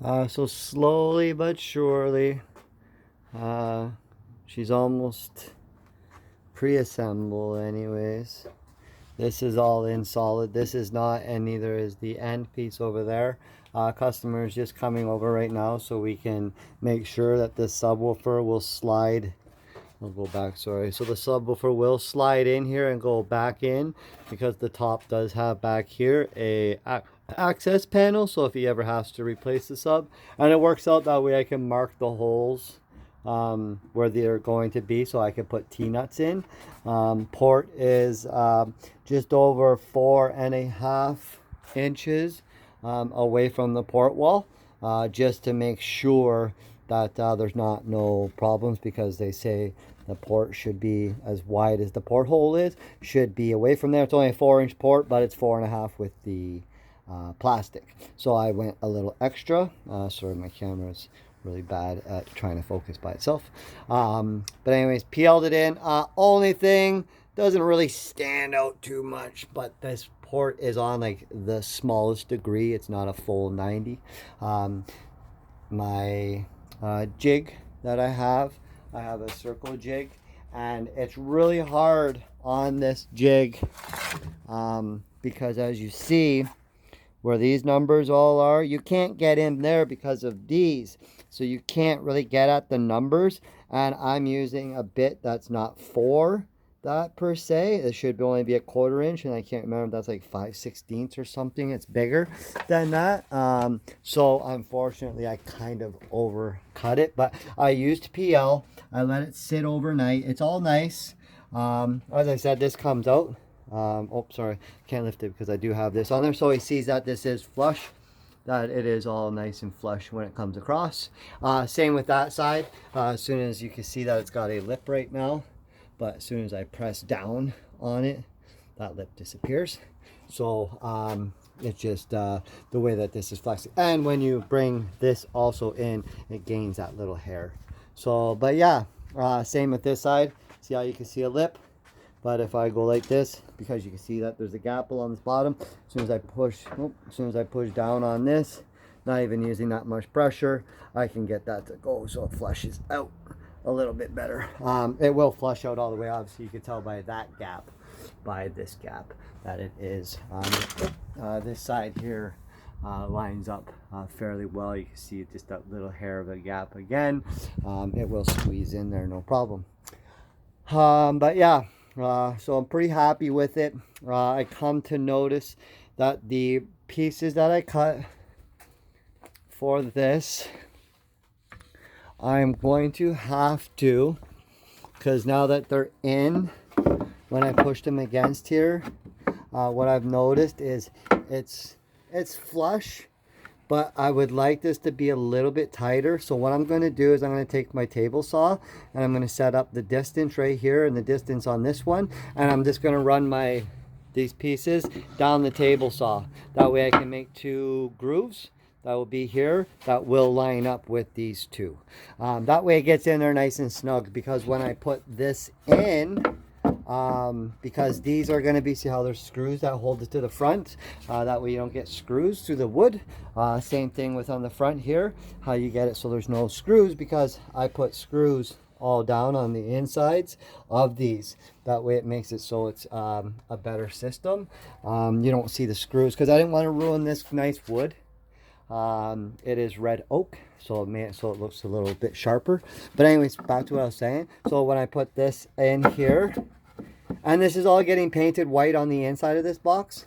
So slowly but surely, uh, she's almost pre-assembled anyways. This is all in solid. This is not, and neither is the end piece over there. Customer is just coming over right now so we can make sure that this subwoofer will slide. I'll go back, sorry. So the subwoofer will slide in here and go back in because the top does have back here a access panel. So if he ever has to replace the sub, and it works out that way, I can mark the holes where they're going to be so I can put T-nuts in. Port is just over 4.5 inches away from the port wall, just to make sure that there's no problems, because they say the port should be as wide as the porthole is, should be away from there. It's only a 4-inch port, but it's 4.5 with the plastic. So I went a little extra. Sorry, my camera's really bad at trying to focus by itself. But anyways, PL'd it in. Only thing, doesn't really stand out too much, but this port is on like the smallest degree. It's not a full 90. My jig that I have a circle jig, and it's really hard on this jig because as you see where these numbers all are, you can't get in there because of these, so you can't really get at the numbers. And I'm using a bit that's not for that per se. It should only be a 1/4 inch, and I can't remember if that's like 5/16 or something. It's bigger than that. So unfortunately I kind of overcut it, but I used PL. I let it sit overnight. It's all nice. As I said, this comes out. Oh, sorry, can't lift it because I do have this on there, so he sees that this is flush, that it is all nice and flush when it comes across. Same with that side. As soon as you can see that it's got a lip right now, but as soon as I press down on it, that lip disappears. So it's just the way that this is flexing. And when you bring this also in, it gains that little hair. So, but yeah, same with this side. See how you can see a lip? But if I go like this, because you can see that there's a gap along this bottom, as soon as I push down on this, not even using that much pressure, I can get that to go so it flushes out a little bit better. It will flush out all the way. Obviously you can tell by that gap, by this gap, that it is. This side here lines up fairly well. You can see just that little hair of a gap again. It will squeeze in there, no problem. But yeah, so I'm pretty happy with it. I come to notice that the pieces that I cut for this, I'm going to have to, because now that they're in, when I push them against here, what I've noticed is it's flush, but I would like this to be a little bit tighter. So what I'm going to do is I'm going to take my table saw and I'm going to set up the distance right here and the distance on this one, and I'm just going to run these pieces down the table saw. That way I can make 2 grooves that will be here that will line up with these 2. That way it gets in there nice and snug, because when I put this in, because these are going to be, see how there's screws that hold it to the front, that way you don't get screws through the wood. Same thing with on the front here, how you get it so there's no screws, because I put screws all down on the insides of these. That way it makes it so it's a better system. You don't see the screws because I didn't want to ruin this nice wood. It is red oak, so it looks a little bit sharper. But anyways, back to what I was saying. So when I put this in here, and this is all getting painted white on the inside of this box,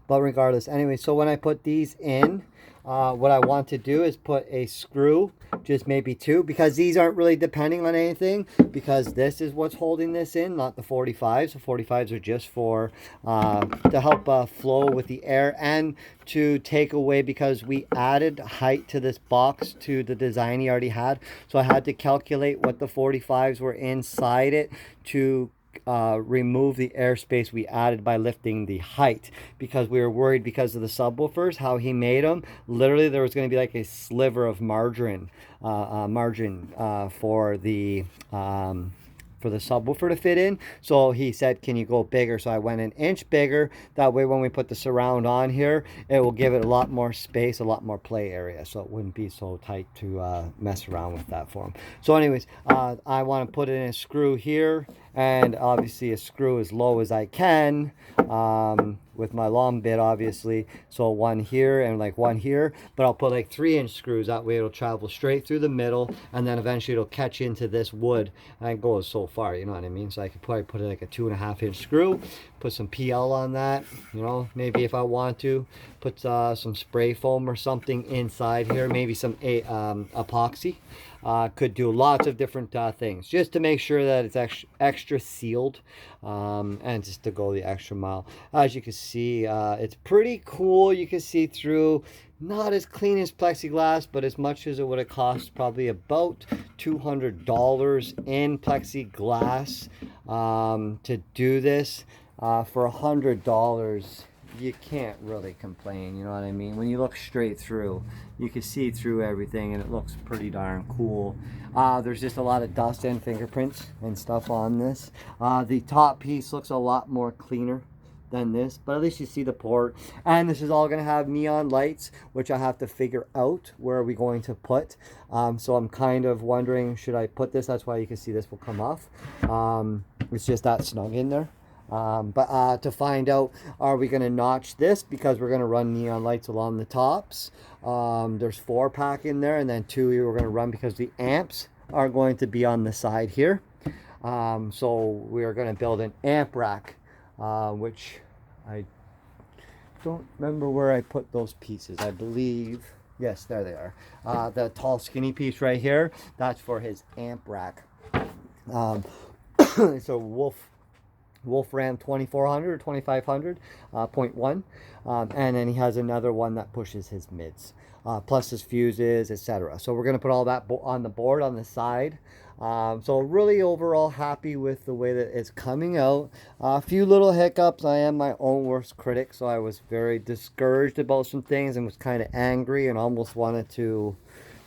but regardless, anyway, so when I put these in, what I want to do is put a screw, just maybe 2, because these aren't really depending on anything, because this is what's holding this in, not the 45s. The 45s are just for to help flow with the air and to take away, because we added height to this box to the design he already had. So I had to calculate what the 45s were inside it to remove the airspace we added by lifting the height, because we were worried because of the subwoofers, how he made them. Literally there was going to be like a sliver of margin for the for the subwoofer to fit in. So he said, can you go bigger? So I went an inch bigger. That way when we put the surround on here, it will give it a lot more space, a lot more play area, so it wouldn't be so tight to mess around with that for him. So anyways, I want to put in a screw here, and obviously a screw as low as I can, with my long bit obviously. So one here and like one here, but I'll put like 3-inch screws. That way it'll travel straight through the middle, and then eventually it'll catch into this wood and it goes so far, you know what I mean? So I could probably put like a 2.5-inch screw, put some PL on that, you know, maybe if I want to put some spray foam or something inside here, maybe some epoxy. Could do lots of different things just to make sure that it's extra sealed, and just to go the extra mile. As you can see, it's pretty cool. You can see through. Not as clean as plexiglass, but as much as it would have cost, probably about $200 in plexiglass to do this. For $100, you can't really complain, you know what I mean? When you look straight through, you can see through everything, and it looks pretty darn cool. There's just a lot of dust and fingerprints and stuff on this. The top piece looks a lot more cleaner than this, but at least you see the port. And this is all going to have neon lights, which I have to figure out where are we going to put. So I'm kind of wondering, should I put this? That's why you can see this will come off. It's just that snug in there. But to find out, are we going to notch this, because we're going to run neon lights along the tops. There's 4-pack in there, and then 2 we're going to run because the amps are going to be on the side here. So we're going to build an amp rack, which I don't remember where I put those pieces. I believe, yes, there they are. The tall skinny piece right here, that's for his amp rack. It's a wolfram 2400 or 2500 .1, and then he has another one that pushes his mids, plus his fuses, etc. So we're going to put all that on the board on the side. So really overall happy with the way that it's coming out. A few little hiccups. I am my own worst critic, so I was very discouraged about some things and was kind of angry and almost wanted to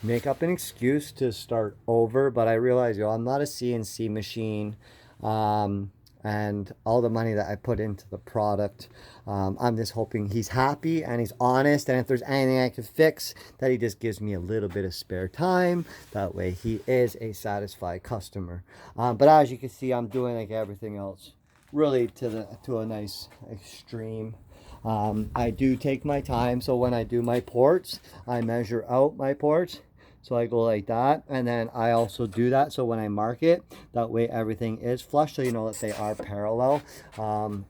make up an excuse to start over. But I realized, I'm not a CNC machine. And all the money that I put into the product, I'm just hoping he's happy and he's honest, and if there's anything I can fix, that he just gives me a little bit of spare time. That way he is a satisfied customer. But as you can see, I'm doing like everything else really to a nice extreme. I do take my time, so when I do my ports, I measure out my ports. So I go like that, and then I also do that so when I mark it, that way everything is flush, so you know that they are parallel.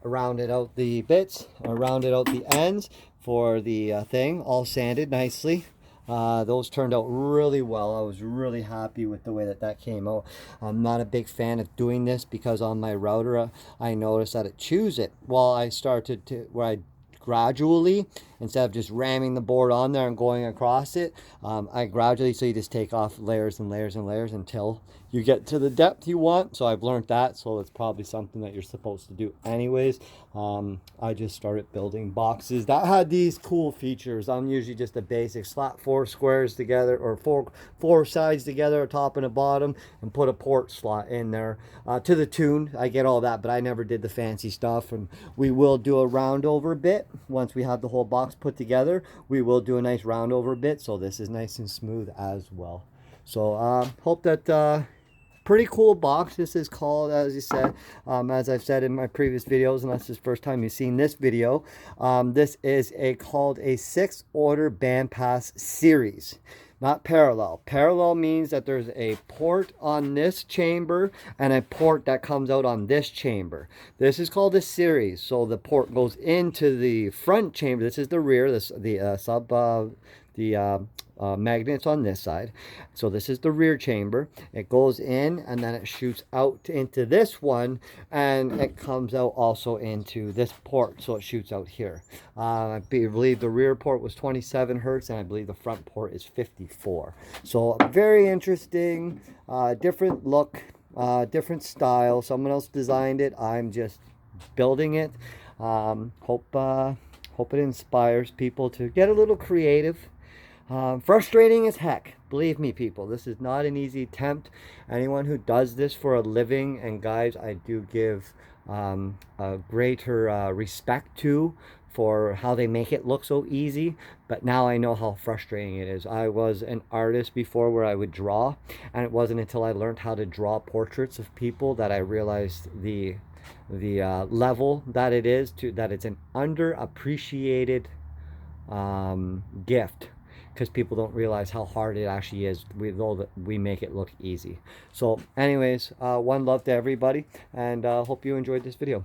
Rounded out the bits, rounded out the ends for the thing, all sanded nicely. Those turned out really well. I was really happy with the way that came out. I'm not a big fan of doing this because on my router I noticed that it chews it. Well, I started to where I gradually, instead of just ramming the board on there and going across it, I gradually, so you just take off layers and layers and layers until you get to the depth you want. So I've learned that, so it's probably something that you're supposed to do anyways. I just started building boxes that had these cool features. I'm usually just a basic slap 4 squares together, or four sides together, a top and a bottom, and put a port slot in there. To the tune, I get all that, but I never did the fancy stuff. And we will do a round over bit once we have the whole box put together. We will do a nice round over bit, so this is nice and smooth as well. So hope that pretty cool box. This is called, as you said, as I've said in my previous videos, unless it's the first time you've seen this video, this is called a 6-order bandpass series. Not parallel. Parallel means that there's a port on this chamber and a port that comes out on this chamber. This is called a series. So the port goes into the front chamber. This is the rear. Magnets on this side. So this is the rear chamber. It goes in and then it shoots out into this one, and it comes out also into this port, so it shoots out here. I believe the rear port was 27 hertz, and I believe the front port is 54. So very interesting, different look, different style. Someone else designed it. I'm just building it. Hope it inspires people to get a little creative. Frustrating as heck. Believe me, people, this is not an easy attempt. Anyone who does this for a living, and guys, I do give a greater respect to for how they make it look so easy, but now I know how frustrating it is. I was an artist before where I would draw, and it wasn't until I learned how to draw portraits of people that I realized the level that it is, to that it's an underappreciated gift, because people don't realize how hard it actually is, though that we make it look easy. So anyways, one love to everybody, and hope you enjoyed this video.